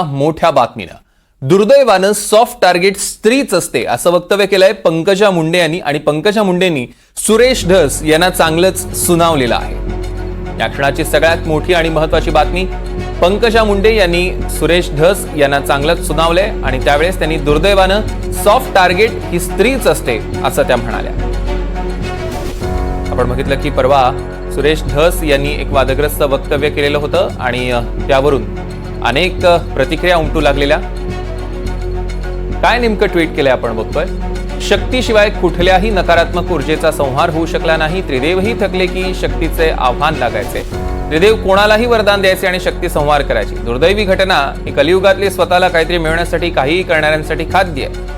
मोठ्या बातमीनं दुर्दैवानं soft target स्त्रीच असते असं वक्तव्य केलंय पंकजा मुंडे यांनी आणि पंकजा मुंडेंनी सुरेश धस यांना चांगलंच सुनावलेलं आहे। या क्षणाची सगळ्यात मोठी आणि महत्त्वाची बातमी, पंकजा मुंडे यांनी सुरेश धस यांना चांगलंच सुनावलंय आणि त्यावेळेस त्यांनी दुर्दैवानं सॉफ्ट टार्गेट ही स्त्रीच असते असं त्या म्हणाल्या। आपण बघितलं की परवा सुरेश धस यांनी एक वादग्रस्त वक्तव्य केलेलं होतं आणि त्यावरून अनेक प्रतिक्रिया उमटू लागलेल्या। काय नेमकं ट्विट केलंय आपण बघतोय। शक्तीशिवाय कुठल्याही नकारात्मक ऊर्जेचा संहार होऊ शकला नाही। त्रिदेवही थकले की शक्तीचे आव्हान लागायचे। त्रिदेव कोणालाही वरदान द्यायचे आणि शक्ती संहार करायची। दुर्दैवी घटना ही कलियुगातली स्वतःला काहीतरी मिळवण्यासाठी काहीही करणाऱ्यांसाठी खाद्य आहे।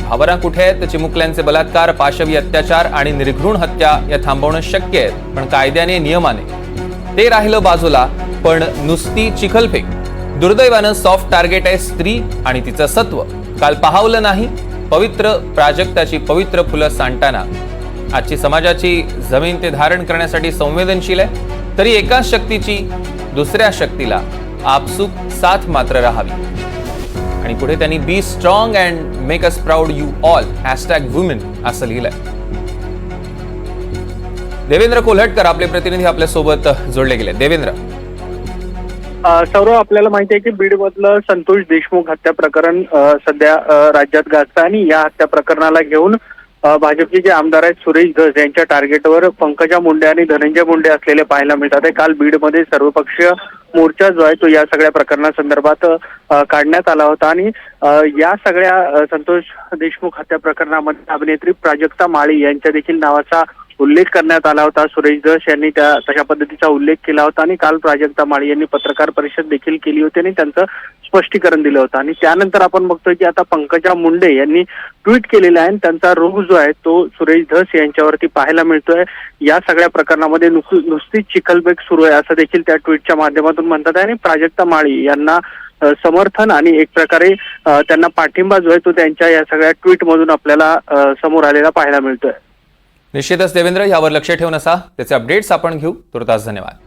भावना कुठे आहेत? चिमुकल्यांचे बलात्कार, पाशवी अत्याचार आणि निर्घृण हत्या या थांबवणं शक्य आहे, पण कायद्याने नियमाने ते राहिलं बाजूला। पण नुसती चिखलफेक। दुर्दैवानं सॉफ्ट टार्गेट आहे स्त्री आणि तिचं सत्व काल पाहावलं नाही। पवित्र प्राजक्ताची पवित्र फुलं सांडताना आजची समाजाची जमीन ते धारण करण्यासाठी संवेदनशील आहे, तरी एकाच शक्तीची दुसऱ्या शक्तीला आपसूक साथ मात्र राहावी। आणि पुढे त्यांनी be strong and make us proud you all #women असं लिहिलंय। देवेंद्र कोल्हटकर आपले प्रतिनिधी आपल्या सोबत जोडले गेले। देवेंद्र, सौरव, आपल्याला माहिती आहे की बीड मधलं संतोष देशमुख हत्या प्रकरण सध्या राज्यात गाजतं आणि या हत्या प्रकरणाला घेऊन भाजपचे जे आमदार आहेत सुरेश धस यांच्या टार्गेटवर पंकजा मुंडे आणि धनंजय मुंडे असलेले पाहायला मिळतात आहे। काल बीडमध्ये सर्वपक्षीय मोर्चा जो आहे तो या सगळ्या प्रकरणासंदर्भात काढण्यात आला होता आणि या सगळ्या संतोष देशमुख हत्या प्रकरणामध्ये अभिनेत्री प्राजक्ता माळी यांच्या देखील नावाचा उल्लेख करण्यात आला होता। सुरेश धस यांनी तशा पद्धतीचा उल्लेख केला होता आणि काल प्राजक्ता माळी यांनी पत्रकार परिषद देखील केली होती आणि त्यांचं स्पष्टीकरण दिलं होतं। आणि त्यानंतर आपण बघतोय की आता पंकजा मुंडे यांनी ट्विट केलेला आहे आणि त्यांचा रोग जो आहे तो सुरेश धस यांच्यावरती पाहायला मिळतोय। या सगळ्या प्रकरणामध्ये नुसतीच चिखलबेक सुरू आहे असं देखील त्या ट्विटच्या माध्यमातून म्हणतात आहे आणि प्राजक्ता माळी यांना समर्थन आणि एक प्रकारे त्यांना पाठिंबा जो आहे तो त्यांच्या या सगळ्या ट्विट मधून आपल्याला समोर आलेला पाहायला मिळतोय। निश्चितच देवेंद्र, यावर लक्ष ठेवून असा त्याचे अपडेट्स आपण घेऊ। तुर्तास धन्यवाद।